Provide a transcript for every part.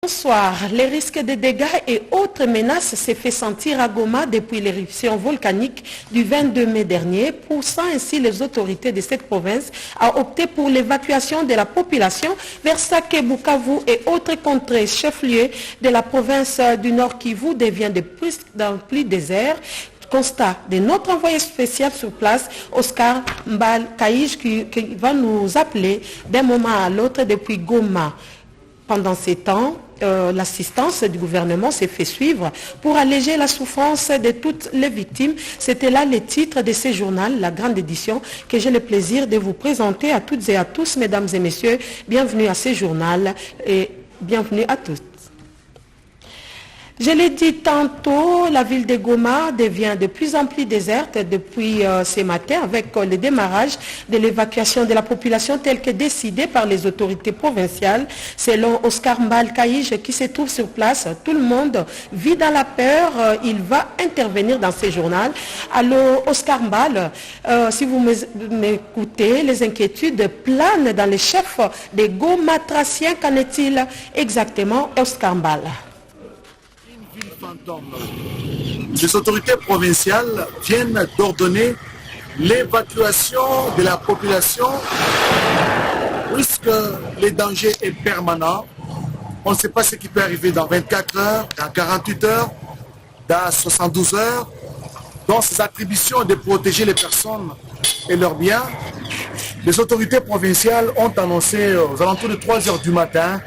Bonsoir. Les risques de dégâts et autres menaces s'est fait sentir à Goma depuis l'éruption volcanique du 22 mai dernier, poussant ainsi les autorités de cette province à opter pour l'évacuation de la population vers Sake, Bukavu et autres contrées chef-lieux de la province du Nord Kivu devient de plus en plus désert. Constat de notre envoyé spécial sur place, Oscar Mbal Kaïj, qui va nous appeler d'un moment à l'autre depuis Goma. Pendant ces temps, l'assistance du gouvernement s'est fait suivre pour alléger la souffrance de toutes les victimes. C'était là le titre de ce journal, la grande édition, que j'ai le plaisir de vous présenter à toutes et à tous, mesdames et messieurs. Bienvenue à ce journal et bienvenue à tous. Je l'ai dit tantôt, la ville de Goma devient de plus en plus déserte depuis ce matin avec le démarrage de l'évacuation de la population telle que décidée par les autorités provinciales. Selon Oscar Mbal Kaïj qui se trouve sur place, tout le monde vit dans la peur. Il va intervenir dans ce journal. Alors Oscar Mbal, si vous m'écoutez, les inquiétudes planent dans les chefs des Gomatraciens. Qu'en est-il exactement, Oscar Mbal? Les autorités provinciales viennent d'ordonner l'évacuation de la population puisque le danger est permanent. On ne sait pas ce qui peut arriver dans 24 heures, dans 48 heures, dans 72 heures. Dans ces attributions de protéger les personnes et leurs biens, les autorités provinciales ont annoncé aux alentours de 3 heures du matin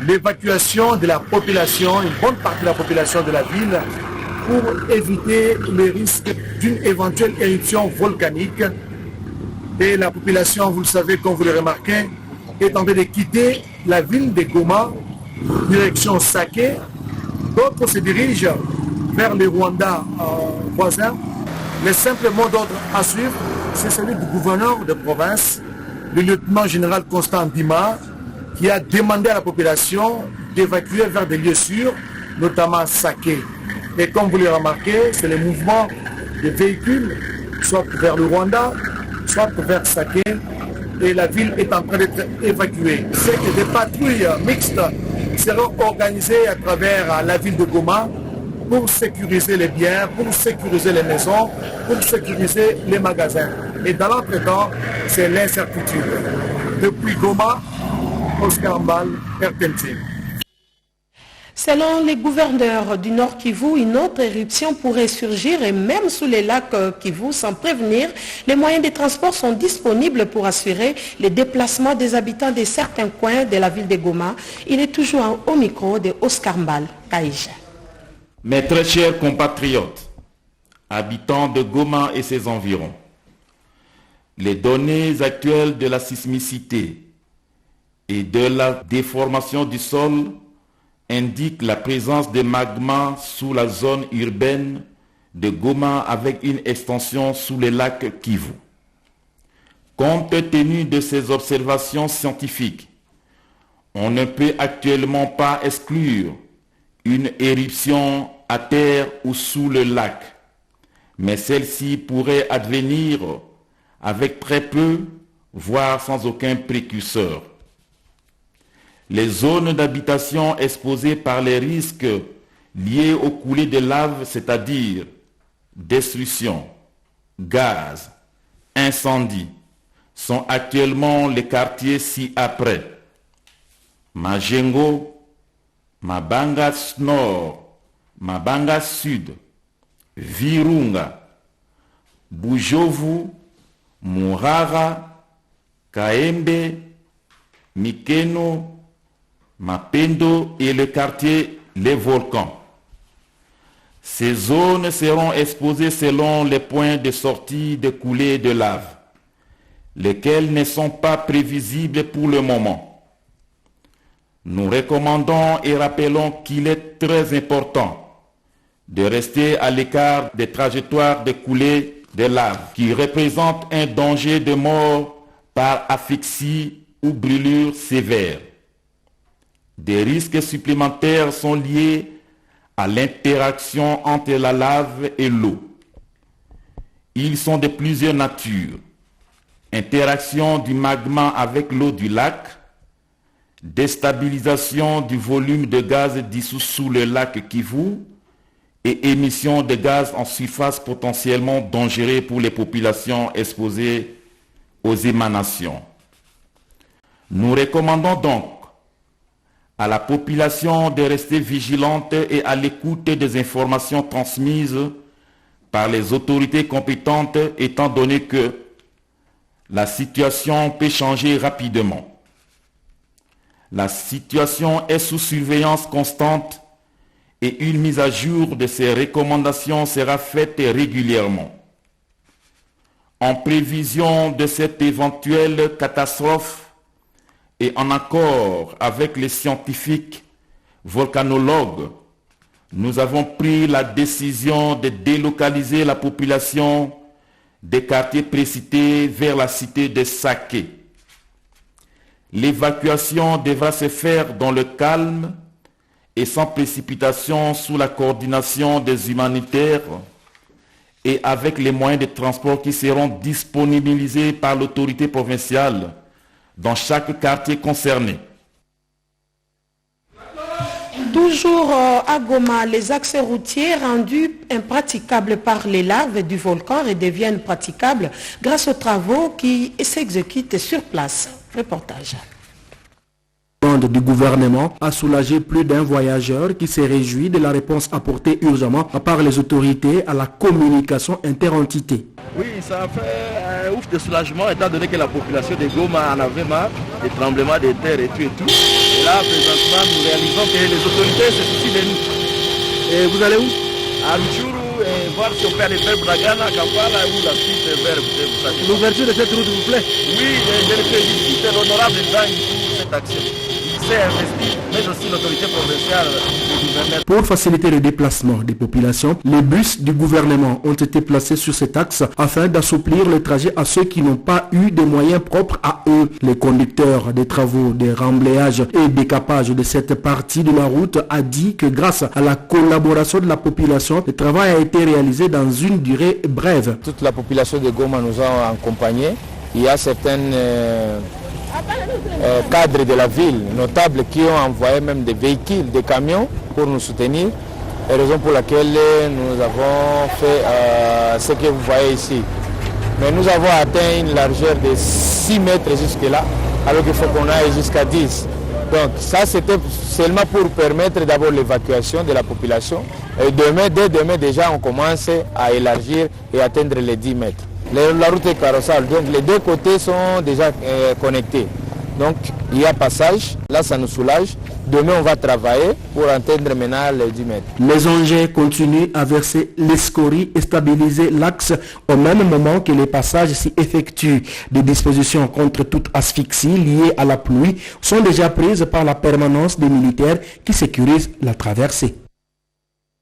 l'évacuation de la population, une bonne partie de la population de la ville, pour éviter les risques d'une éventuelle éruption volcanique. Et la population, vous le savez, comme vous le remarquez, est en train de quitter la ville de Goma, direction Sake. D'autres se dirigent vers le Rwanda voisin. Le simple mot d'ordre à suivre, c'est celui du gouverneur de province, le lieutenant général Constant Ndima, qui a demandé à la population d'évacuer vers des lieux sûrs, notamment Sake. Et comme vous le remarquez, c'est le mouvement des véhicules, soit vers le Rwanda, soit vers Sake, et la ville est en train d'être évacuée. C'est que des patrouilles mixtes seront organisées à travers la ville de Goma pour sécuriser les biens, pour sécuriser les maisons, pour sécuriser les magasins. Et dans l'entretemps, c'est l'incertitude. Depuis Goma, Oscar Mbal, RTNC. Selon les gouverneurs du Nord Kivu, une autre éruption pourrait surgir et même sous les lacs Kivu, sans prévenir, les moyens de transport sont disponibles pour assurer les déplacements des habitants de certains coins de la ville de Goma. Il est toujours au micro de Oscar Mbal Kaïj. Mes très chers compatriotes, habitants de Goma et ses environs, les données actuelles de la sismicité et de la déformation du sol indiquent la présence de magma sous la zone urbaine de Goma avec une extension sous les lacs Kivu. Compte tenu de ces observations scientifiques, on ne peut actuellement pas exclure une éruption à terre ou sous le lac, mais celle-ci pourrait advenir avec très peu, voire sans aucun précurseur. Les zones d'habitation exposées par les risques liés aux coulées de lave, c'est-à-dire destruction, gaz, incendie, sont actuellement les quartiers ci-après: Majengo, Mabanga Nord, Mabanga Sud, Virunga, Bujovu, Murara, Kaembe, Mikeno, Mapendo et le quartier Les Volcans. Ces zones seront exposées selon les points de sortie de coulées de lave, lesquels ne sont pas prévisibles pour le moment. Nous recommandons et rappelons qu'il est très important de rester à l'écart des trajectoires de coulées de lave qui représentent un danger de mort par asphyxie ou brûlure sévère. Des risques supplémentaires sont liés à l'interaction entre la lave et l'eau. Ils sont de plusieurs natures. Interaction du magma avec l'eau du lac, déstabilisation du volume de gaz dissous sous le lac Kivu et émission de gaz en surface potentiellement dangereux pour les populations exposées aux émanations. Nous recommandons donc à la population de rester vigilante et à l'écoute des informations transmises par les autorités compétentes, étant donné que la situation peut changer rapidement. La situation est sous surveillance constante et une mise à jour de ces recommandations sera faite régulièrement. En prévision de cette éventuelle catastrophe et en accord avec les scientifiques volcanologues, nous avons pris la décision de délocaliser la population des quartiers précités vers la cité de Saké. L'évacuation devra se faire dans le calme et sans précipitation sous la coordination des humanitaires et avec les moyens de transport qui seront disponibilisés par l'autorité provinciale dans chaque quartier concerné. Toujours à Goma, les accès routiers rendus impraticables par les larves du volcan redeviennent praticables grâce aux travaux qui s'exécutent sur place. Reportage. Du gouvernement a soulagé plus d'un voyageur qui s'est réjoui de la réponse apportée urgemment par les autorités à la communication interentité. Oui, ça a fait un ouf de soulagement étant donné que la population de Goma en avait marre des tremblements de terre et tout. Et là, présentement, nous réalisons que les autorités se soucient de nous. Et vous allez où? À Ruchuru, et voir si on peut aller vers Bragana, Kampala ou la suite vers Bukavu. L'ouverture de cette route vous plaît? Oui, je le félicite l'honorable Ndang pour cette action. Investi, mais aussi l'autorité provinciale du gouvernement. Pour faciliter le déplacement des populations, les bus du gouvernement ont été placés sur cet axe afin d'assouplir le trajet à ceux qui n'ont pas eu de moyens propres à eux. Les conducteurs des travaux de remblayage et décapage de cette partie de la route a dit que grâce à la collaboration de la population, le travail a été réalisé dans une durée brève. Toute la population de Goma nous a accompagnés. Il y a certaines cadres de la ville, notables, qui ont envoyé même des véhicules, des camions pour nous soutenir. Et raison pour laquelle nous avons fait ce que vous voyez ici. Mais nous avons atteint une largeur de 6 mètres jusque-là, alors qu'il faut qu'on aille jusqu'à 10. Donc ça, c'était seulement pour permettre d'abord l'évacuation de la population. Et dès demain déjà, on commence à élargir et atteindre les 10 mètres. La route est carrossable, donc les deux côtés sont déjà connectés. Donc il y a passage, là ça nous soulage. Demain on va travailler pour atteindre maintenant les 10 mètres. Les engins continuent à verser les scories et stabiliser l'axe au même moment que les passages s'y effectuent. Des dispositions contre toute asphyxie liée à la pluie sont déjà prises par la permanence des militaires qui sécurisent la traversée.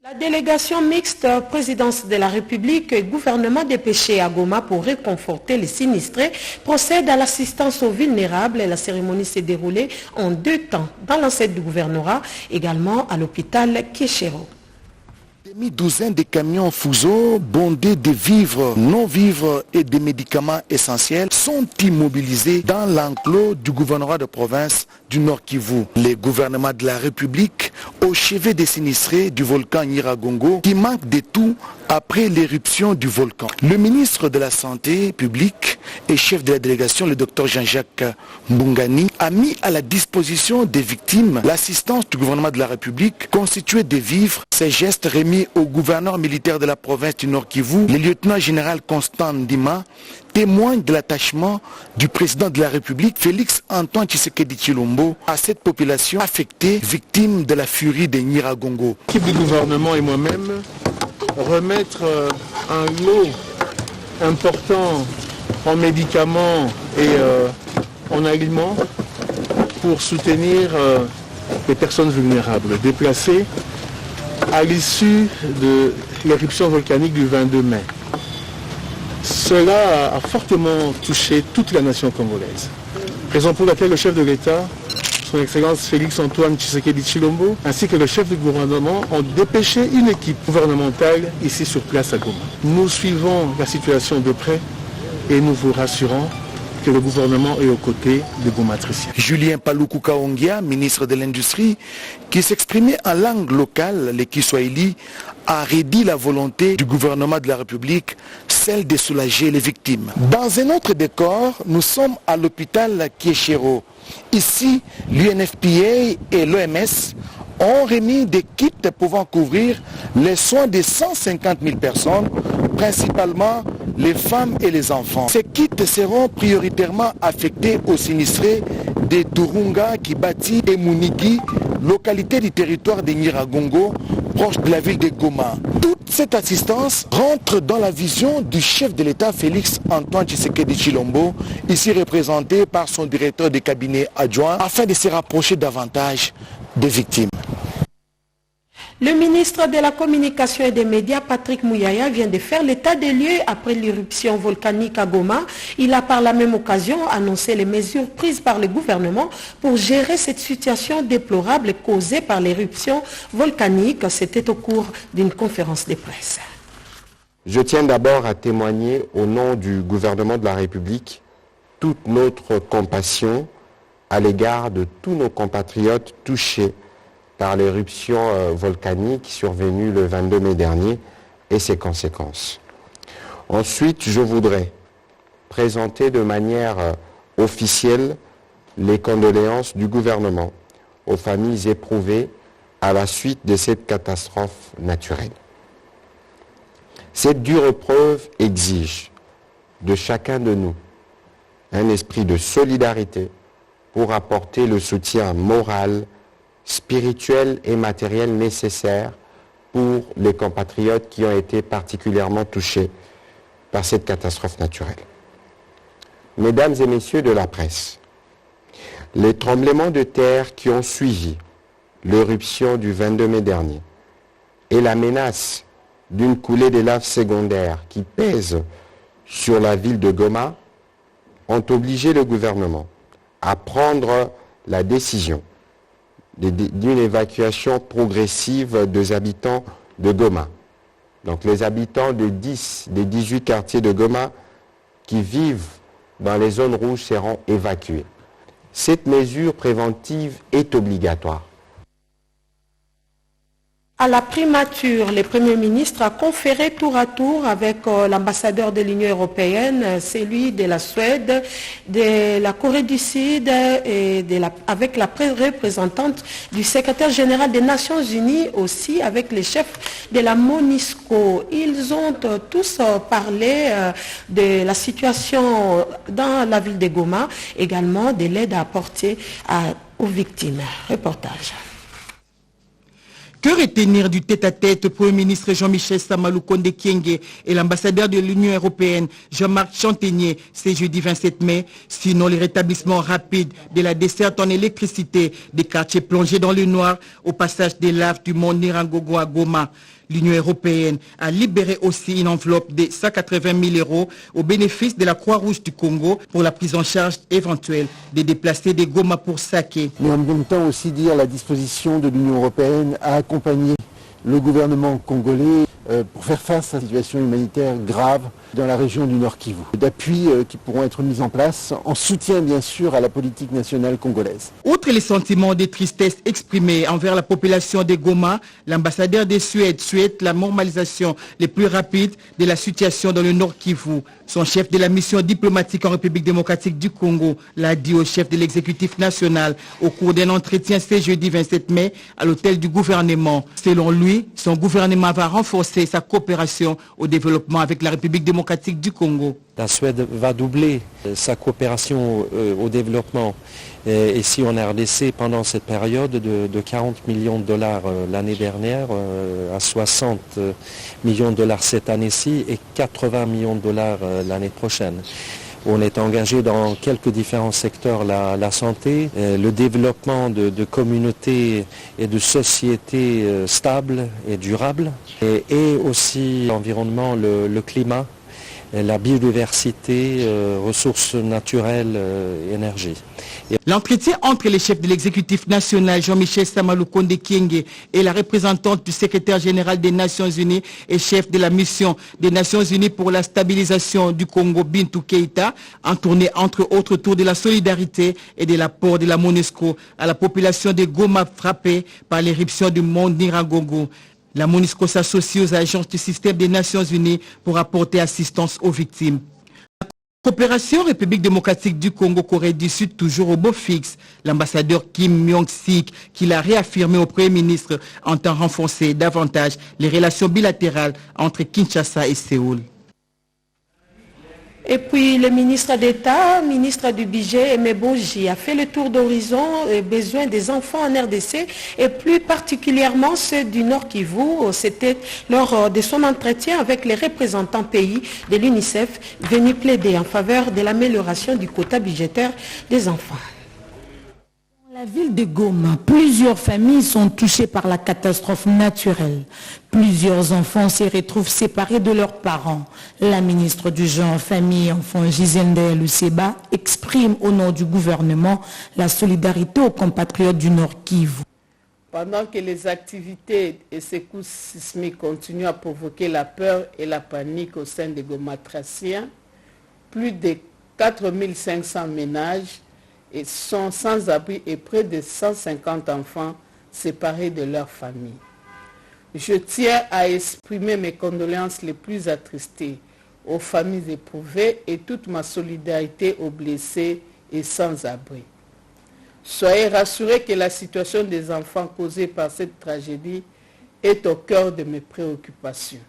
La délégation mixte présidence de la République et gouvernement dépêché à Goma pour réconforter les sinistrés procède à l'assistance aux vulnérables. La cérémonie s'est déroulée en 2 temps dans l'enceinte du gouvernorat, également à l'hôpital Kéchéro. Demi-douzaine de camions Fuso bondés de vivres, non-vivres et des médicaments essentiels sont immobilisés dans l'enclos du gouvernorat de province du Nord Kivu. Les gouvernements de la République au chevet des sinistrés du volcan Nyiragongo qui manquent de tout après l'éruption du volcan. Le ministre de la Santé publique et chef de la délégation, le docteur Jean-Jacques Mbungani, a mis à la disposition des victimes l'assistance du gouvernement de la République constituée de vivres. Ces gestes remis au gouverneur militaire de la province du Nord Kivu, le lieutenant général Constant Ndima, témoigne de l'attachement du président de la République, Félix Antoine Tshisekedi Tshilombo, à cette population affectée, victime de la furie des Nyiragongo. L'équipe du gouvernement et moi-même remettre un lot important en médicaments et en aliments pour soutenir les personnes vulnérables déplacées à l'issue de l'éruption volcanique du 22 mai. Cela a fortement touché toute la nation congolaise. Raison pour laquelle le chef de l'État, son Excellence Félix Antoine Tshisekedi Tshilombo, ainsi que le chef du gouvernement ont dépêché une équipe gouvernementale ici sur place à Goma. Nous suivons la situation de près et nous vous rassurons que le gouvernement est aux côtés des gomatriciens. Julien Paluku Kaongia, ministre de l'Industrie, qui s'exprimait en langue locale, le Kiswahili, a redit la volonté du gouvernement de la République, celle de soulager les victimes. Dans un autre décor, nous sommes à l'hôpital Kieshero. Ici, l'UNFPA et l'OMS ont remis des kits pouvant couvrir les soins de 150 000 personnes, principalement les femmes et les enfants. Ces kits seront prioritairement affectés aux sinistrés de Turunga, Kibati et Munigi, localité du territoire de Nyiragongo, proche de la ville de Goma. Toute cette assistance rentre dans la vision du chef de l'État Félix Antoine Tshisekedi Tshilombo, ici représenté par son directeur de cabinet adjoint, afin de se rapprocher davantage des victimes. Le ministre de la Communication et des Médias, Patrick Mouyaya, vient de faire l'état des lieux après l'éruption volcanique à Goma. Il a par la même occasion annoncé les mesures prises par le gouvernement pour gérer cette situation déplorable causée par l'éruption volcanique. C'était au cours d'une conférence de presse. Je tiens d'abord à témoigner au nom du gouvernement de la République toute notre compassion à l'égard de tous nos compatriotes touchés par l'éruption volcanique survenue le 22 mai dernier et ses conséquences. Ensuite, je voudrais présenter de manière officielle les condoléances du gouvernement aux familles éprouvées à la suite de cette catastrophe naturelle. Cette dure épreuve exige de chacun de nous un esprit de solidarité pour apporter le soutien moral, spirituel et matériel nécessaire pour les compatriotes qui ont été particulièrement touchés par cette catastrophe naturelle. Mesdames et messieurs de la presse, les tremblements de terre qui ont suivi l'éruption du 22 mai dernier et la menace d'une coulée de lave secondaire qui pèse sur la ville de Goma ont obligé le gouvernement à prendre la décision d'une évacuation progressive des habitants de Goma. Donc les habitants de 10 des 18 quartiers de Goma qui vivent dans les zones rouges seront évacués. Cette mesure préventive est obligatoire. À la primature, le Premier ministre a conféré tour à tour avec l'ambassadeur de l'Union européenne, celui de la Suède, de la Corée du Sud et avec la représentante du secrétaire général des Nations Unies, aussi avec les chefs de la MONUSCO. Ils ont tous parlé de la situation dans la ville de Goma, également de l'aide à apporter aux victimes. Reportage. Que retenir du tête-à-tête Premier ministre Jean-Michel Samaloukonde Kyenge et l'ambassadeur de l'Union européenne Jean-Marc Chantenier ce jeudi 27 mai, sinon le rétablissement rapide de la desserte en électricité des quartiers plongés dans le noir au passage des laves du mont Nyiragongo à Goma. L'Union européenne a libéré aussi une enveloppe de 180 000 € au bénéfice de la Croix-Rouge du Congo pour la prise en charge éventuelle des déplacés de Goma pour Saké. Mais en même temps aussi dire la disposition de l'Union européenne à accompagner le gouvernement congolais pour faire face à la situation humanitaire grave dans la région du Nord Kivu. D'appui qui pourront être mis en place en soutien bien sûr à la politique nationale congolaise. Outre les sentiments de tristesse exprimés envers la population de Goma, l'ambassadeur de Suède souhaite la normalisation le plus rapide de la situation dans le Nord Kivu. Son chef de la mission diplomatique en République démocratique du Congo l'a dit au chef de l'exécutif national au cours d'un entretien ce jeudi 27 mai à l'hôtel du gouvernement. Selon lui, son gouvernement va renforcer sa coopération au développement avec la République démocratique du Congo. La Suède va doubler sa coopération au développement ici en RDC pendant cette période de 40 millions de dollars l'année dernière à 60 millions de dollars cette année-ci et 80 millions de dollars l'année prochaine. On est engagé dans quelques différents secteurs, la santé, le développement de communautés et de sociétés stables et durables, et aussi l'environnement, le climat, la biodiversité, ressources naturelles, énergie. L'entretien entre les chefs de l'exécutif national Jean-Michel Samaloukonde Kyenge et la représentante du secrétaire général des Nations Unies et chef de la mission des Nations Unies pour la stabilisation du Congo, Bintou Keïta, en tournée entre autres autour de la solidarité et de l'apport de la MONUSCO à la population de Goma frappée par l'éruption du mont Nyiragongo. La MONUSCO s'associe aux agences du système des Nations Unies pour apporter assistance aux victimes. La coopération République démocratique du Congo, Corée du Sud, toujours au beau fixe. L'ambassadeur Kim Myong-sik, qui l'a réaffirmé au Premier ministre, entend renforcer davantage les relations bilatérales entre Kinshasa et Séoul. Et puis le ministre d'État, ministre du Budget, Aimé Boji, a fait le tour d'horizon et besoins des enfants en RDC et plus particulièrement ceux du Nord Kivu. C'était lors de son entretien avec les représentants pays de l'UNICEF venus plaider en faveur de l'amélioration du quota budgétaire des enfants. Dans la ville de Goma, plusieurs familles sont touchées par la catastrophe naturelle. Plusieurs enfants se retrouvent séparés de leurs parents. La ministre du Genre, Famille et Enfants, Gisèle Luceba, exprime au nom du gouvernement la solidarité aux compatriotes du Nord Kivu. Pendant que les activités et secousses sismiques continuent à provoquer la peur et la panique au sein des Gomatraciens, plus de 4500 ménages sont sans abri et près de 150 enfants séparés de leur famille. Je tiens à exprimer mes condoléances les plus attristées aux familles éprouvées et toute ma solidarité aux blessés et sans abri. Soyez rassurés que la situation des enfants causée par cette tragédie est au cœur de mes préoccupations.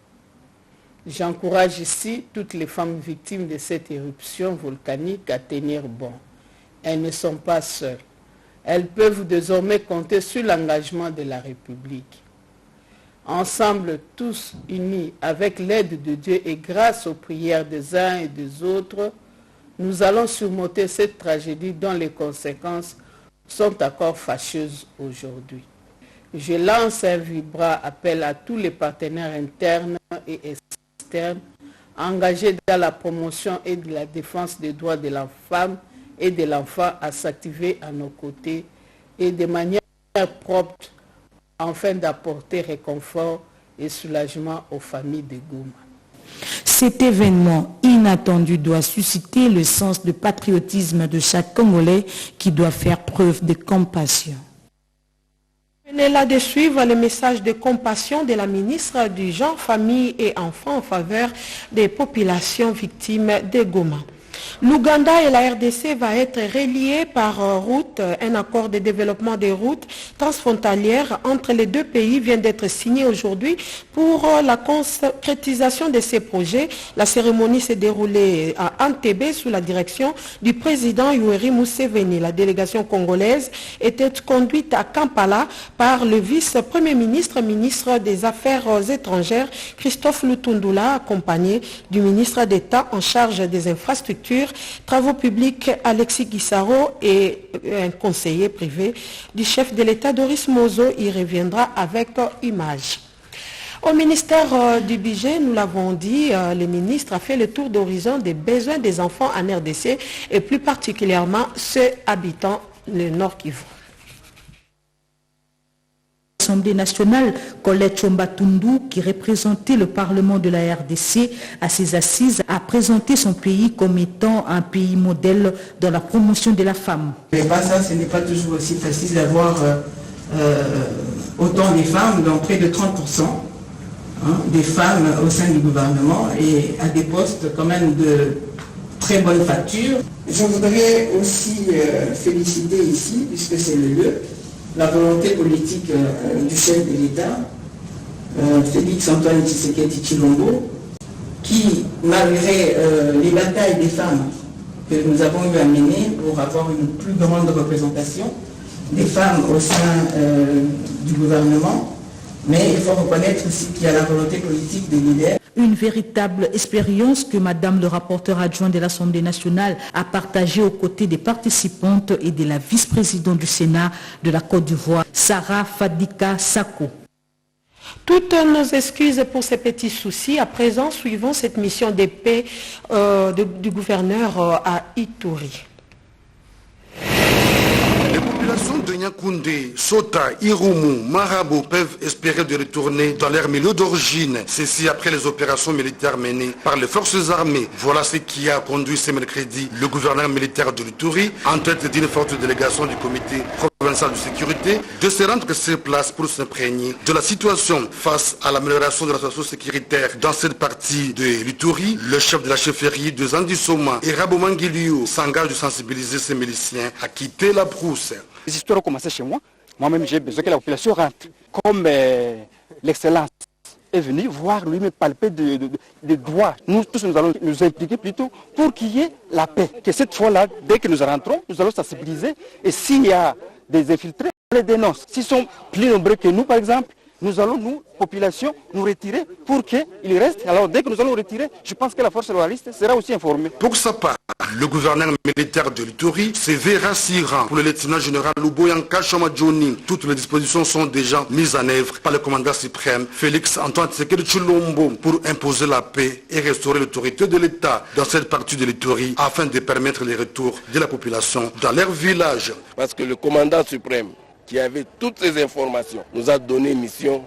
J'encourage ici toutes les femmes victimes de cette éruption volcanique à tenir bon. Elles ne sont pas seules. Elles peuvent désormais compter sur l'engagement de la République. Ensemble, tous unis, avec l'aide de Dieu et grâce aux prières des uns et des autres, nous allons surmonter cette tragédie dont les conséquences sont encore fâcheuses aujourd'hui. Je lance un vibrant appel à tous les partenaires internes et externes engagés dans la promotion et de la défense des droits de la femme et de l'enfant à s'activer à nos côtés et de manière propre afin d'apporter réconfort et soulagement aux familles de Goma. Cet événement inattendu doit susciter le sens de patriotisme de chaque Congolais qui doit faire preuve de compassion. Venez là de suivre le message de compassion de la ministre du Genre, Famille et Enfants en faveur des populations victimes de Goma. L'Ouganda et la RDC va être reliés par route. Un accord de développement des routes transfrontalières entre les deux pays vient d'être signé aujourd'hui pour la concrétisation de ces projets. La cérémonie s'est déroulée à Entebbe sous la direction du président Yoweri Museveni. La délégation congolaise était conduite à Kampala par le vice-premier ministre, ministre des Affaires étrangères, Christophe Lutundula, accompagné du ministre d'État en charge des infrastructures, travaux publics Alexis Guissaro et un conseiller privé du chef de l'État Doris Mozo y reviendra avec images. Au ministère du Budget, nous l'avons dit, le ministre a fait le tour d'horizon des besoins des enfants en RDC et plus particulièrement ceux habitant le Nord Kivu. L'Assemblée nationale, Colette Chomba-Tundu, qui représentait le Parlement de la RDC à ses assises, a présenté son pays comme étant un pays modèle dans la promotion de la femme. Mais pas ça, ce n'est pas toujours aussi facile d'avoir autant de femmes, donc près de 30% des femmes au sein du gouvernement et à des postes quand même de très bonne facture. Je voudrais aussi féliciter ici, puisque c'est le lieu, la volonté politique du chef de l'État, Félix Antoine Tshisekedi Tshilombo, qui, malgré les batailles des femmes que nous avons eu à mener pour avoir une plus grande représentation des femmes au sein du gouvernement, mais il faut reconnaître aussi qu'il y a la volonté politique des leaders. Une véritable expérience que Madame le rapporteur adjoint de l'Assemblée nationale a partagée aux côtés des participantes et de la vice-présidente du Sénat de la Côte d'Ivoire, Sarah Fadika Sako. Toutes nos excuses pour ces petits soucis. À présent, suivons cette mission de paix du gouverneur à Ituri. Les populations de Nyakoundé, Sota, Irumu, Marabo peuvent espérer de retourner dans leur milieu d'origine. Ceci après les opérations militaires menées par les forces armées. Voilà ce qui a conduit ce mercredi le gouverneur militaire de l'Ituri, en tête d'une forte délégation du comité provincial de sécurité, de se rendre sur place pour s'imprégner de la situation face à l'amélioration de la situation sécuritaire dans cette partie de l'Ituri. Le chef de la chefferie de Zandisoma et Rabomangiliou s'engage de sensibiliser ses miliciens à quitter la brousse. Les histoires ont commencé chez moi. Moi-même, j'ai besoin que la population rentre. Comme l'excellence est venue voir lui me palper de doigts. Nous tous, nous allons nous impliquer plutôt pour qu'il y ait la paix. Que cette fois-là, dès que nous rentrons, nous allons sensibiliser. Et s'il y a des infiltrés, on les dénonce. S'ils sont plus nombreux que nous, par exemple, nous allons, nous, population, nous retirer pour qu'ils restent. Alors dès que nous allons retirer, je pense que la force royaliste sera aussi informée. Pour sa part, le gouverneur militaire de l'Ituri se veut rassurant pour le lieutenant général Luboyanka Chamadjoni. Toutes les dispositions sont déjà mises en œuvre par le commandant suprême Félix Antoine Tshisekedi Tshilombo pour imposer la paix et restaurer l'autorité de l'État dans cette partie de l'Ituri afin de permettre le retour de la population dans leur village. Parce que le commandant suprême qui avait toutes ces informations nous a donné mission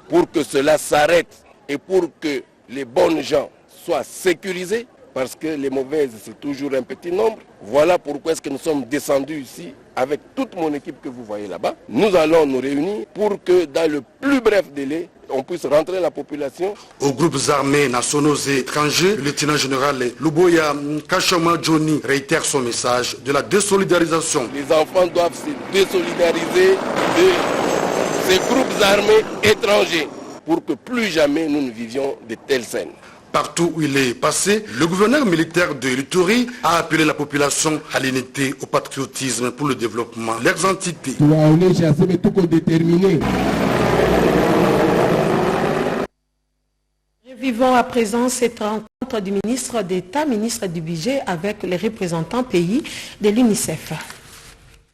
pour que cela s'arrête et pour que les bonnes gens soient sécurisés, parce que les mauvaises c'est toujours un petit nombre. Voilà pourquoi est-ce que nous sommes descendus ici avec toute mon équipe que vous voyez là-bas. Nous allons nous réunir pour que dans le plus bref délai, on puisse rentrer la population. Aux groupes armés nationaux et étrangers, le lieutenant général Luboya Kashama Johnny réitère son message de la désolidarisation. Les enfants doivent se désolidariser de ces groupes armés étrangers pour que plus jamais nous ne vivions de telles scènes. Partout où il est passé, le gouverneur militaire de l'Ituri a appelé la population à l'unité, au patriotisme pour le développement de leurs entités. Vivons à présent cette rencontre du ministre d'État, ministre du Budget, avec les représentants pays de l'UNICEF.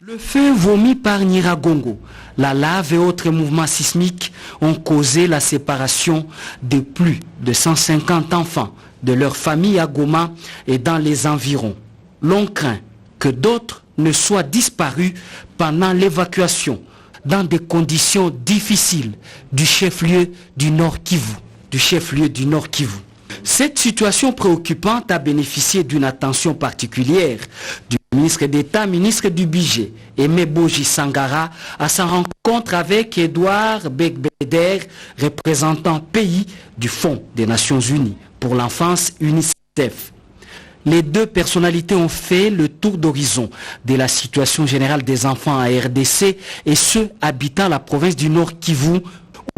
Le feu vomi par Nyiragongo, la lave et autres mouvements sismiques ont causé la séparation de plus de 150 enfants de leur famille à Goma et dans les environs. L'on craint que d'autres ne soient disparus pendant l'évacuation dans des conditions difficiles du chef-lieu du Nord Kivu. Cette situation préoccupante a bénéficié d'une attention particulière du ministre d'État, ministre du Budget, Aimé Boji Sangara, à sa rencontre avec Edouard Begbeder, représentant pays du Fonds des Nations Unies pour l'enfance UNICEF. Les deux personnalités ont fait le tour d'horizon de la situation générale des enfants à RDC et ceux habitant la province du Nord Kivu,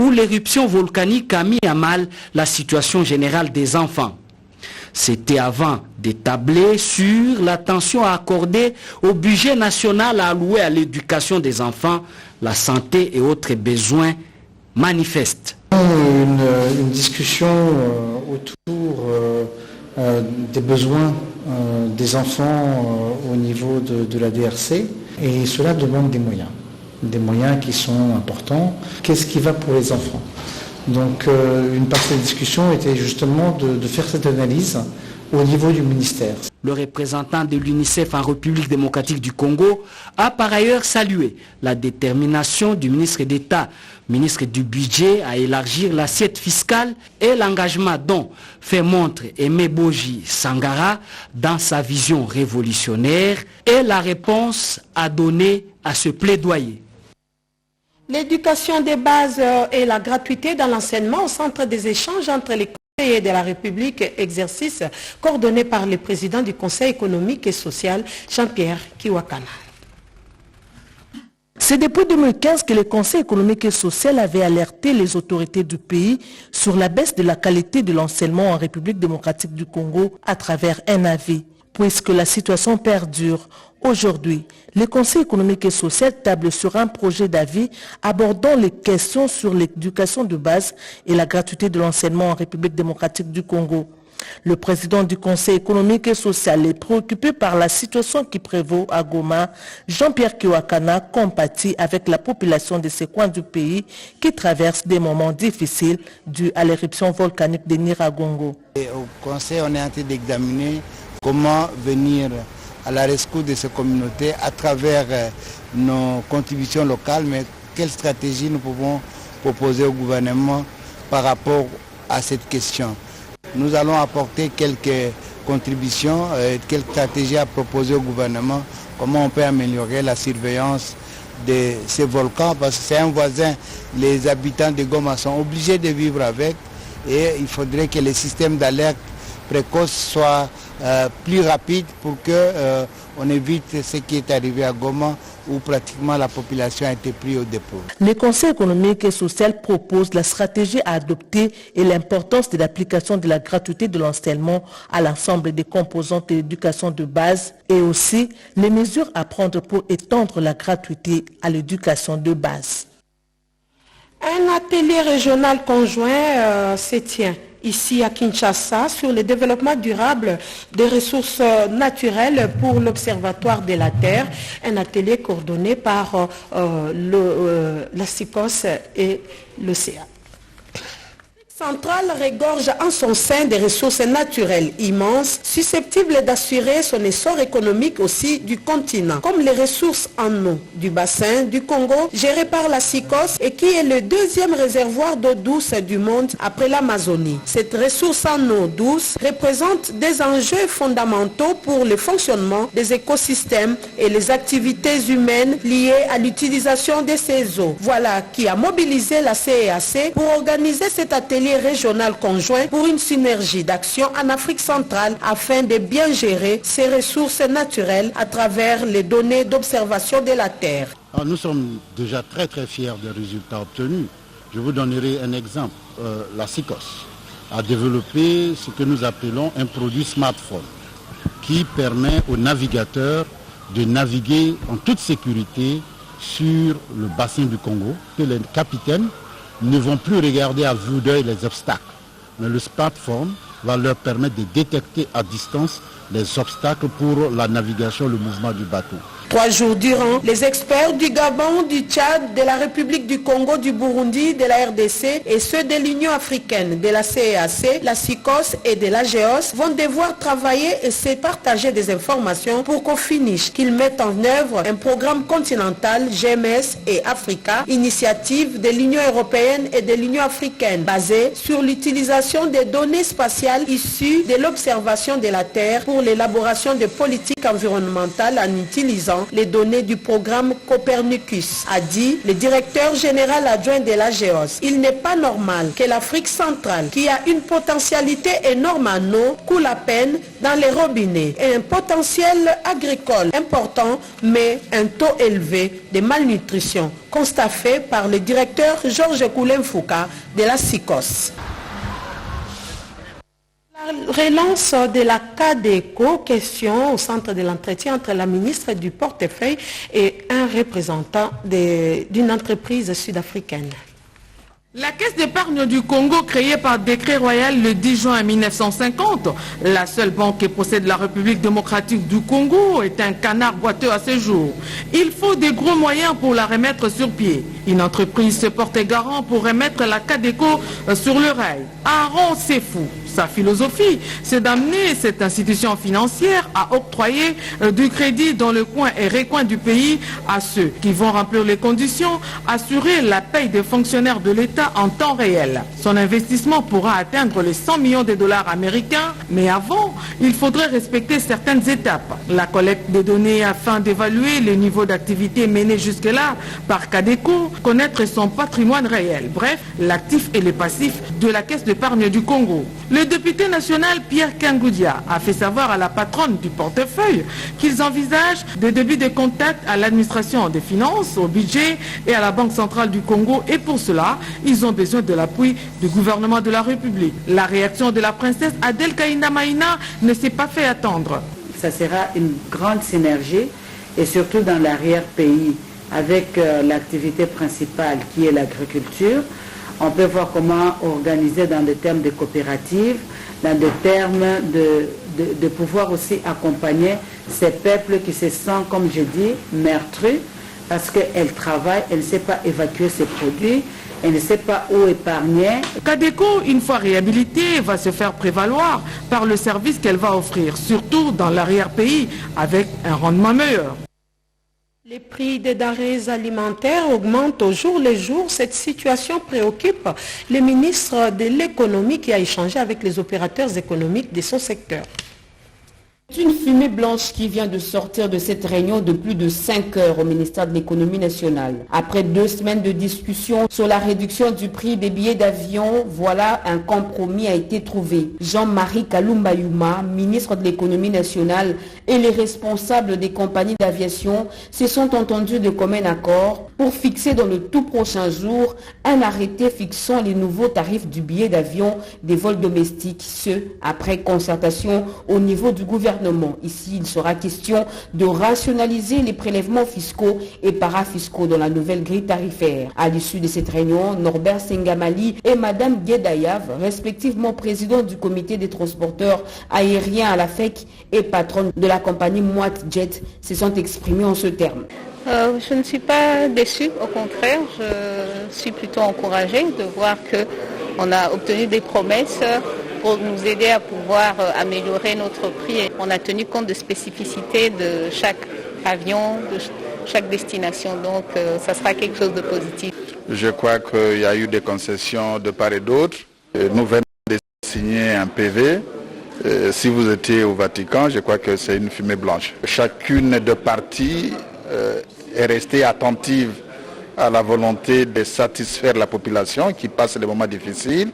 où l'éruption volcanique a mis à mal la situation générale des enfants. C'était avant d'établir sur l'attention à accorder au budget national alloué à l'éducation des enfants, la santé et autres besoins manifestes. Une discussion autour des besoins des enfants au niveau de la DRC, et cela demande des moyens qui sont importants. Qu'est-ce qui va pour les enfants? Donc une partie de la discussion était justement de faire cette analyse au niveau du ministère. Le représentant de l'UNICEF en République démocratique du Congo a par ailleurs salué la détermination du ministre d'État, ministre du Budget, à élargir l'assiette fiscale et l'engagement dont fait montre Aimé Boji Sangara dans sa vision révolutionnaire et la réponse à donner à ce plaidoyer. L'éducation des bases et la gratuité dans l'enseignement au centre des échanges entre les conseillers de la République, exercice coordonné par le président du Conseil économique et social, Jean-Pierre Kiwakana. C'est depuis 2015 que le Conseil économique et social avait alerté les autorités du pays sur la baisse de la qualité de l'enseignement en République démocratique du Congo à travers un avis. Puisque la situation perdure, aujourd'hui, le Conseil économique et social table sur un projet d'avis abordant les questions sur l'éducation de base et la gratuité de l'enseignement en République démocratique du Congo. Le président du Conseil économique et social est préoccupé par la situation qui prévaut à Goma. Jean-Pierre Kiwakana compatit avec la population de ces coins du pays qui traversent des moments difficiles dus à l'éruption volcanique de Nyiragongo. Au Conseil, on est en train d'examiner comment venir à la rescousse de ces communautés à travers nos contributions locales, mais quelle stratégie nous pouvons proposer au gouvernement par rapport à cette question. Nous allons apporter quelques contributions, quelques stratégies à proposer au gouvernement, comment on peut améliorer la surveillance de ces volcans, parce que c'est un voisin, les habitants de Goma sont obligés de vivre avec, et il faudrait que les systèmes d'alerte précoce soient plus rapides pour qu'on évite ce qui est arrivé à Goma, où pratiquement la population a été prise au dépôt. Le Conseil économique et social propose la stratégie à adopter et l'importance de l'application de la gratuité de l'enseignement à l'ensemble des composantes de l'éducation de base et aussi les mesures à prendre pour étendre la gratuité à l'éducation de base. Un atelier régional conjoint se tient ici à Kinshasa sur le développement durable des ressources naturelles pour l'Observatoire de la Terre, un atelier coordonné par la SICOS et l'OCA. Centrale regorge en son sein des ressources naturelles immenses, susceptibles d'assurer son essor économique aussi du continent, comme les ressources en eau du bassin du Congo, géré par la SICOS et qui est le deuxième réservoir d'eau douce du monde après l'Amazonie. Cette ressource en eau douce représente des enjeux fondamentaux pour le fonctionnement des écosystèmes et les activités humaines liées à l'utilisation de ces eaux. Voilà qui a mobilisé la CEAC pour organiser cet atelier régional conjoint pour une synergie d'action en Afrique centrale afin de bien gérer ces ressources naturelles à travers les données d'observation de la Terre. Alors nous sommes déjà très fiers des résultats obtenus. Je vous donnerai un exemple. La SICOS a développé ce que nous appelons un produit smartphone qui permet aux navigateurs de naviguer en toute sécurité sur le bassin du Congo, que les capitaines ne vont plus regarder à vue d'œil les obstacles. Mais le smartphone va leur permettre de détecter à distance les obstacles pour la navigation, le mouvement du bateau. 3 jours durant, les experts du Gabon, du Tchad, de la République du Congo, du Burundi, de la RDC et ceux de l'Union africaine, de la CEAC, la SICOS et de la GEOS vont devoir travailler et se partager des informations pour qu'au finish, qu'ils mettent en œuvre un programme continental GMS et Africa, initiative de l'Union européenne et de l'Union africaine, basée sur l'utilisation des données spatiales issues de l'observation de la Terre pour l'élaboration de politiques environnementales en utilisant les données du programme Copernicus, a dit le directeur général adjoint de la GEOS. Il n'est pas normal que l'Afrique centrale, qui a une potentialité énorme en eau, coule à peine dans les robinets et un potentiel agricole important, mais un taux élevé de malnutrition. Constat fait par le directeur Georges Koulen-Fouka de la SICOS. La relance de la CADECO, question au centre de l'entretien entre la ministre du portefeuille et un représentant d'une entreprise sud-africaine. La Caisse d'épargne du Congo, créée par décret royal le 10 juin 1950, la seule banque qui possède la République démocratique du Congo, est un canard boiteux à ce jour. Il faut des gros moyens pour la remettre sur pied. Une entreprise se porte garant pour remettre la CADECO sur le rail. Aaron Sefou. Sa philosophie, c'est d'amener cette institution financière à octroyer du crédit dans le coin et recoin du pays à ceux qui vont remplir les conditions, assurer la paye des fonctionnaires de l'État en temps réel. Son investissement pourra atteindre les 100 millions de dollars américains, mais avant, il faudrait respecter certaines étapes. La collecte des données afin d'évaluer le niveau d'activité mené jusque-là par CADECO, connaître son patrimoine réel. Bref, l'actif et le passif de la Caisse d'épargne du Congo. Le député national Pierre Kangoudia a fait savoir à la patronne du portefeuille qu'ils envisagent des débuts de contact à l'administration des finances, au budget et à la Banque centrale du Congo, et pour cela, ils ont besoin de l'appui du gouvernement de la République. La réaction de la princesse Adèle Kaïna Maïna ne s'est pas fait attendre. Ça sera une grande synergie et surtout dans l'arrière-pays avec l'activité principale qui est l'agriculture. On peut voir comment organiser dans des termes de coopératives dans des termes de pouvoir aussi accompagner ces peuples qui se sentent, comme je dis, meurtris, parce qu'elle travaille, elle ne sait pas évacuer ses produits, elle ne sait pas où épargner. Cadeco, une fois réhabilitée, va se faire prévaloir par le service qu'elle va offrir, surtout dans l'arrière-pays, avec un rendement meilleur. Les prix des denrées alimentaires augmentent au jour le jour. Cette situation préoccupe le ministre de l'économie qui a échangé avec les opérateurs économiques de son secteur. Une fumée blanche qui vient de sortir de cette réunion de plus de 5 heures au ministère de l'économie nationale. Après 2 semaines de discussion sur la réduction du prix des billets d'avion, voilà un compromis a été trouvé. Jean-Marie Kalumba Yuma, ministre de l'économie nationale, et les responsables des compagnies d'aviation se sont entendus de commun accord pour fixer dans le tout prochain jour un arrêté fixant les nouveaux tarifs du billet d'avion des vols domestiques, ce après concertation au niveau du gouvernement. Ici, il sera question de rationaliser les prélèvements fiscaux et parafiscaux dans la nouvelle grille tarifaire. À l'issue de cette réunion, Norbert Sengamali et Madame Guedayav, respectivement président du comité des transporteurs aériens à la FEC et patronne de la compagnie Moite Jet, se sont exprimés en ce terme. Je ne suis pas déçue, au contraire, je suis plutôt encouragée de voir qu'on a obtenu des promesses pour nous aider à pouvoir améliorer notre prix. On a tenu compte des spécificités de chaque avion, de chaque destination, donc ça sera quelque chose de positif. Je crois qu'il y a eu des concessions de part et d'autre. Nous venons de signer un PV. Si vous étiez au Vatican, je crois que c'est une fumée blanche. Chacune des parties est restée attentive à la volonté de satisfaire la population qui passe les moments difficiles.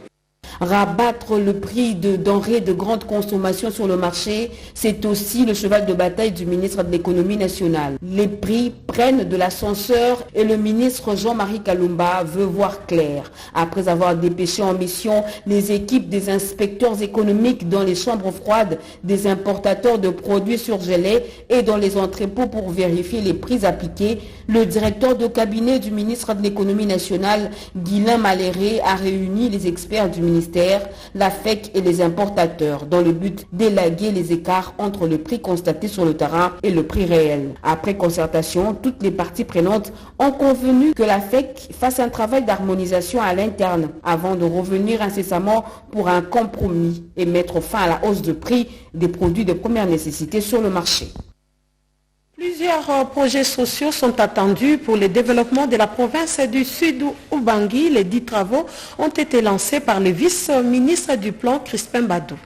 Rabattre le prix de denrées de grande consommation sur le marché, c'est aussi le cheval de bataille du ministre de l'économie nationale. Les prix prennent de l'ascenseur et le ministre Jean-Marie Kalumba veut voir clair. Après avoir dépêché en mission les équipes des inspecteurs économiques dans les chambres froides des importateurs de produits surgelés et dans les entrepôts pour vérifier les prix appliqués, le directeur de cabinet du ministre de l'économie nationale, Guylain Maléré, a réuni les experts du ministère, la FEC et les importateurs dans le but d'élaguer les écarts entre le prix constaté sur le terrain et le prix réel. Après concertation, toutes les parties prenantes ont convenu que la FEC fasse un travail d'harmonisation à l'interne avant de revenir incessamment pour un compromis et mettre fin à la hausse de prix des produits de première nécessité sur le marché. Plusieurs projets sociaux sont attendus pour le développement de la province du Sud-Ubangui. Les 10 travaux ont été lancés par le vice-ministre du Plan, Crispin Badou.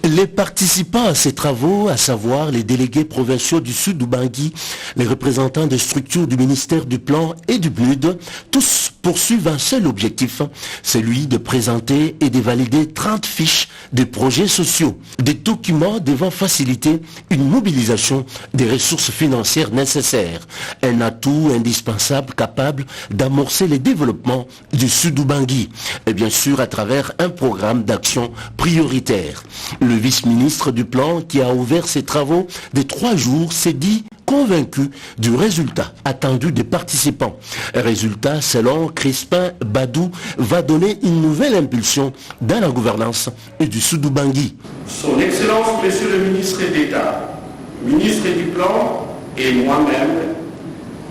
Les participants à ces travaux, à savoir les délégués provinciaux du Sud-Ubangui, les représentants des structures du ministère du Plan et du PNUD, tous poursuivent un seul objectif, celui de présenter et de valider 30 fiches de projets sociaux, des documents devant faciliter une mobilisation des ressources financières nécessaires, un atout indispensable capable d'amorcer le développement du Sud-Ubangui, et bien sûr à travers un programme d'action prioritaire. Le vice-ministre du Plan, qui a ouvert ses travaux de 3 jours, s'est dit convaincu du résultat attendu des participants. Résultat, selon Crispin Badou, va donner une nouvelle impulsion dans la gouvernance du Sud-Ubangui. Son Excellence, Monsieur le ministre d'État, ministre du Plan et moi-même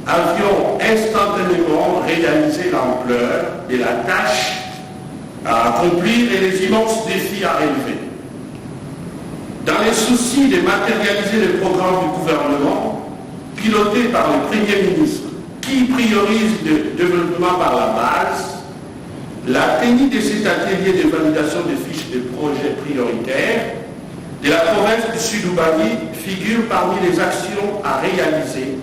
avions instantanément réalisé l'ampleur de la tâche à accomplir et les immenses défis à relever. Dans les soucis de matérialiser le programme du gouvernement, piloté par le Premier ministre, qui priorise le développement par la base, la tenue de cet atelier de validation des fiches de projets prioritaires de la province du Sud-Ubangui figure parmi les actions à réaliser.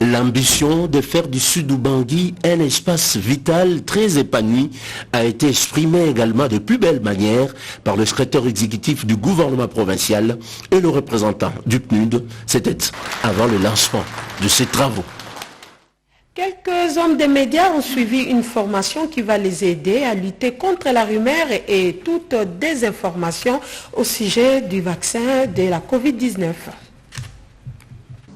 L'ambition de faire du Sud-Ubangui un espace vital très épanoui a été exprimée également de plus belle manière par le secrétaire exécutif du gouvernement provincial et le représentant du PNUD. C'était avant le lancement de ces travaux. Quelques hommes des médias ont suivi une formation qui va les aider à lutter contre la rumeur et toute désinformation au sujet du vaccin de la Covid-19.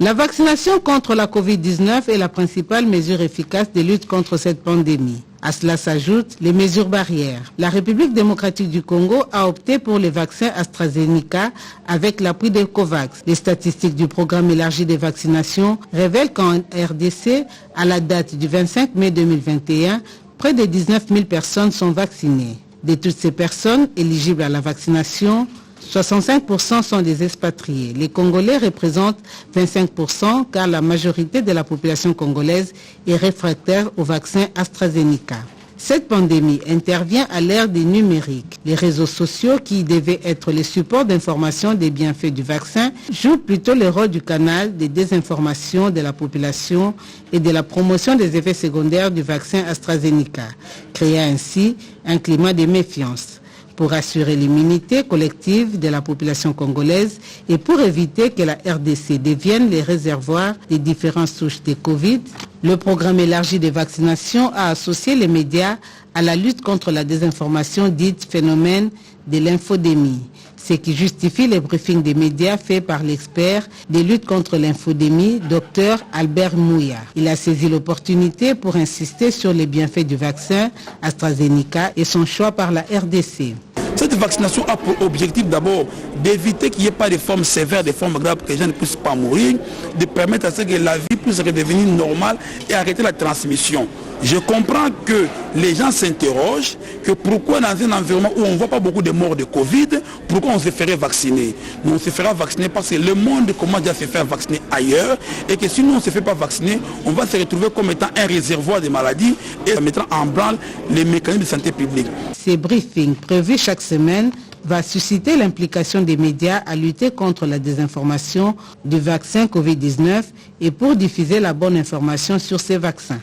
La vaccination contre la Covid-19 est la principale mesure efficace de lutte contre cette pandémie. À cela s'ajoutent les mesures barrières. La République démocratique du Congo a opté pour les vaccins AstraZeneca avec l'appui de COVAX. Les statistiques du programme élargi des vaccinations révèlent qu'en RDC, à la date du 25 mai 2021, près de 19 000 personnes sont vaccinées. De toutes ces personnes éligibles à la vaccination, 65% sont des expatriés. Les Congolais représentent 25% car la majorité de la population congolaise est réfractaire au vaccin AstraZeneca. Cette pandémie intervient à l'ère des numériques. Les réseaux sociaux, qui devaient être les supports d'information des bienfaits du vaccin, jouent plutôt le rôle du canal de désinformation de la population et de la promotion des effets secondaires du vaccin AstraZeneca, créant ainsi un climat de méfiance. Pour assurer l'immunité collective de la population congolaise et pour éviter que la RDC devienne les réservoirs des différentes souches de Covid, le programme élargi de vaccination a associé les médias à la lutte contre la désinformation dite phénomène de l'infodémie, ce qui justifie les briefings des médias faits par l'expert des luttes contre l'infodémie, Dr Albert Mouya. Il a saisi l'opportunité pour insister sur les bienfaits du vaccin AstraZeneca et son choix par la RDC. Cette vaccination a pour objectif d'abord d'éviter qu'il n'y ait pas de formes sévères, de formes graves, que les gens ne puissent pas mourir, de permettre à ce que la vie puisse redevenir normale et arrêter la transmission. Je comprends que les gens s'interrogent que pourquoi dans un environnement où on ne voit pas beaucoup de morts de Covid, pourquoi on se ferait vacciner. Nous on se fera vacciner parce que le monde commence déjà à se faire vacciner ailleurs et que si nous on ne se fait pas vacciner, on va se retrouver comme étant un réservoir de maladies et mettant en branle les mécanismes de santé publique. Ces briefings prévus chaque semaine va susciter l'implication des médias à lutter contre la désinformation du vaccin Covid-19 et pour diffuser la bonne information sur ces vaccins.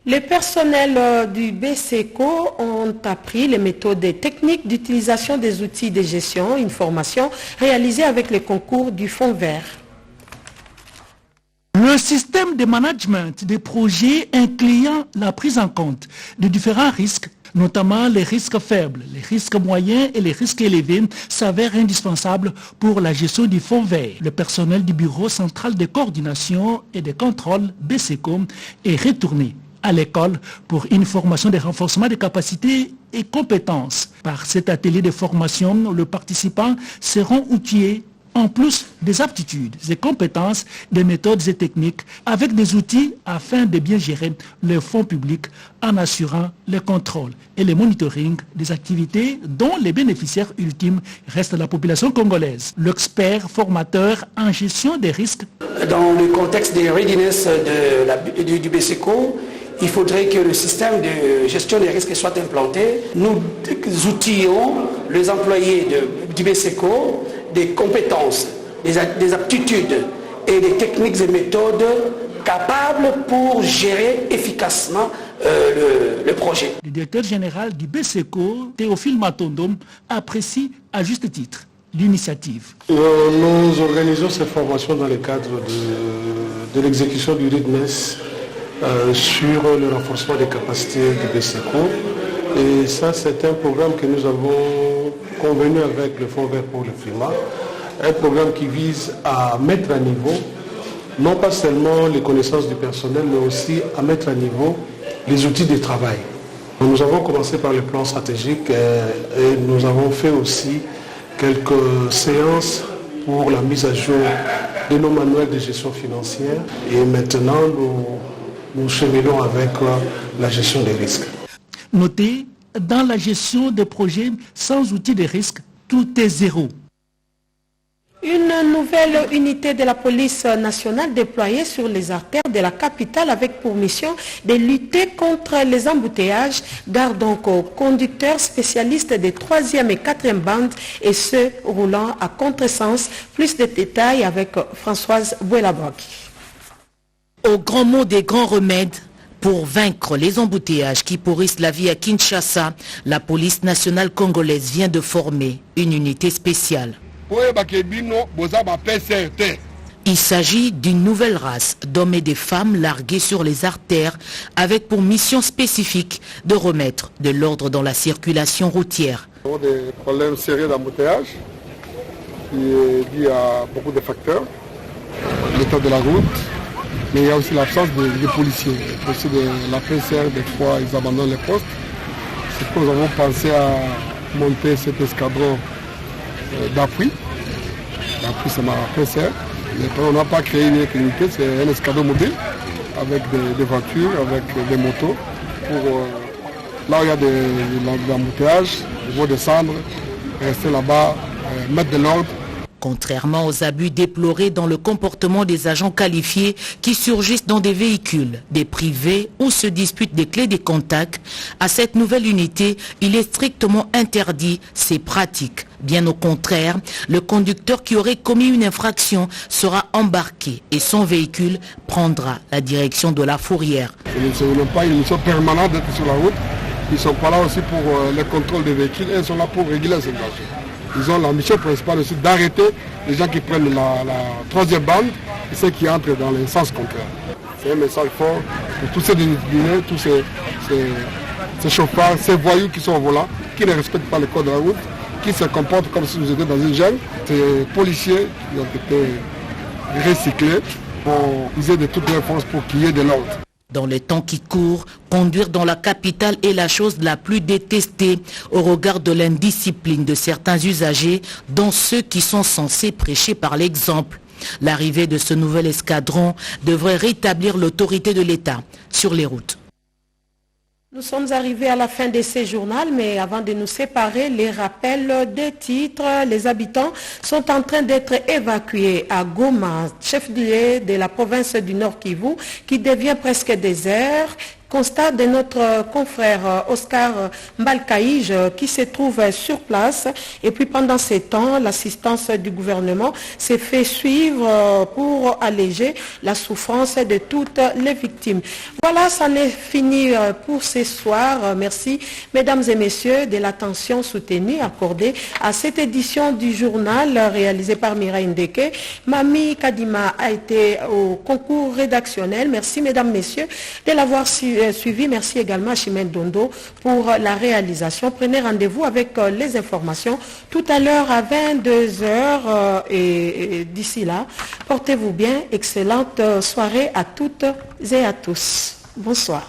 Les personnels du BCECO ont appris les méthodes et techniques d'utilisation des outils de gestion, une formation réalisée avec le concours du Fonds vert. Le système de management des projets incluant la prise en compte de différents risques, notamment les risques faibles, les risques moyens et les risques élevés, s'avère indispensable pour la gestion du fonds vert. Le personnel du Bureau central de coordination et de contrôle BCECO est retourné à l'école pour une formation de renforcement des capacités et compétences. Par cet atelier de formation, les participants seront outillés en plus des aptitudes et compétences, des méthodes et techniques, avec des outils afin de bien gérer les fonds publics en assurant le contrôle et le monitoring des activités dont les bénéficiaires ultimes restent la population congolaise. L'expert formateur en gestion des risques. Dans le contexte des readiness du BCECO, il faudrait que le système de gestion des risques soit implanté. Nous outillons les employés du BCECO des compétences, des aptitudes et des techniques et méthodes capables pour gérer efficacement le projet. Le directeur général du BCECO, Théophile Matondom, apprécie à juste titre l'initiative. Nous organisons ces formations dans le cadre de l'exécution du RIDMES sur le renforcement des capacités du BCECO. Et ça, c'est un programme que nous avons convenu avec le Fonds vert pour le climat. Un programme qui vise à mettre à niveau, non pas seulement les connaissances du personnel, mais aussi à mettre à niveau les outils de travail. Nous avons commencé par le plan stratégique et nous avons fait aussi quelques séances pour la mise à jour de nos manuels de gestion financière. Et maintenant, nous cheminons avec la gestion des risques. Notez, dans la gestion des projets sans outils de risque, tout est zéro. Une nouvelle unité de la police nationale déployée sur les artères de la capitale avec pour mission de lutter contre les embouteillages, garde donc aux conducteurs spécialistes des 3e et 4e bandes et ceux roulant à contresens. Plus de détails avec Françoise Bouelabroki. Au grand mot des grands remèdes, pour vaincre les embouteillages qui pourrissent la vie à Kinshasa, la police nationale congolaise vient de former une unité spéciale. Il s'agit d'une nouvelle race d'hommes et de femmes largués sur les artères avec pour mission spécifique de remettre de l'ordre dans la circulation routière. Nous avons des problèmes sérieux d'embouteillage qui est dû à beaucoup de facteurs. L'état de la route, mais il y a aussi l'absence de policiers. Les policiers de la PCR, des fois, ils abandonnent les postes. C'est pourquoi nous avons pensé à monter cet escadron d'appui. L'appui, c'est ma PCR. Mais on n'a pas créé une unité, c'est un escadron mobile avec des voitures, avec des motos. Pour, là où il y a de l'embouteillage, ils vont descendre, rester là-bas, mettre de l'ordre. Contrairement aux abus déplorés dans le comportement des agents qualifiés qui surgissent dans des véhicules, des privés ou se disputent des clés des contacts, à cette nouvelle unité, il est strictement interdit ces pratiques. Bien au contraire, le conducteur qui aurait commis une infraction sera embarqué et son véhicule prendra la direction de la fourrière. Ce n'est pas une mission permanente d'être sur la route. Ils ne sont pas là aussi pour le contrôle des véhicules, ils sont là pour réguler ces dangers. Ils ont la mission principale aussi d'arrêter les gens qui prennent la troisième bande et ceux qui entrent dans le sens contraire. C'est un message fort pour tous ces disciplinés, tous ces chauffeurs, ces voyous qui sont au volant, qui ne respectent pas le code de la route, qui se comportent comme si nous étions dans une jungle. Ces policiers qui ont été recyclés vont user de toutes leurs forces pour qu'il y ait de l'ordre. Dans les temps qui courent, conduire dans la capitale est la chose la plus détestée au regard de l'indiscipline de certains usagers, dont ceux qui sont censés prêcher par l'exemple. L'arrivée de ce nouvel escadron devrait rétablir l'autorité de l'État sur les routes. Nous sommes arrivés à la fin de ces journaux, mais avant de nous séparer, les rappels des titres. Les habitants sont en train d'être évacués à Goma, chef-lieu de la province du Nord Kivu, qui devient presque désert. Constat de notre confrère Oscar Mbalkaïj qui se trouve sur place. Et puis pendant ces temps, l'assistance du gouvernement s'est fait suivre pour alléger la souffrance de toutes les victimes. Voilà, ça n'est fini pour ce soir. Merci mesdames et messieurs de l'attention soutenue accordée à cette édition du journal réalisée par Mireille Ndeke. Mami Kadima a été au concours rédactionnel. Merci mesdames, messieurs de l'avoir suivi. Merci également à Chimène Dondo pour la réalisation. Prenez rendez-vous avec les informations tout à l'heure à 22h et d'ici là, portez-vous bien. Excellente soirée à toutes et à tous. Bonsoir.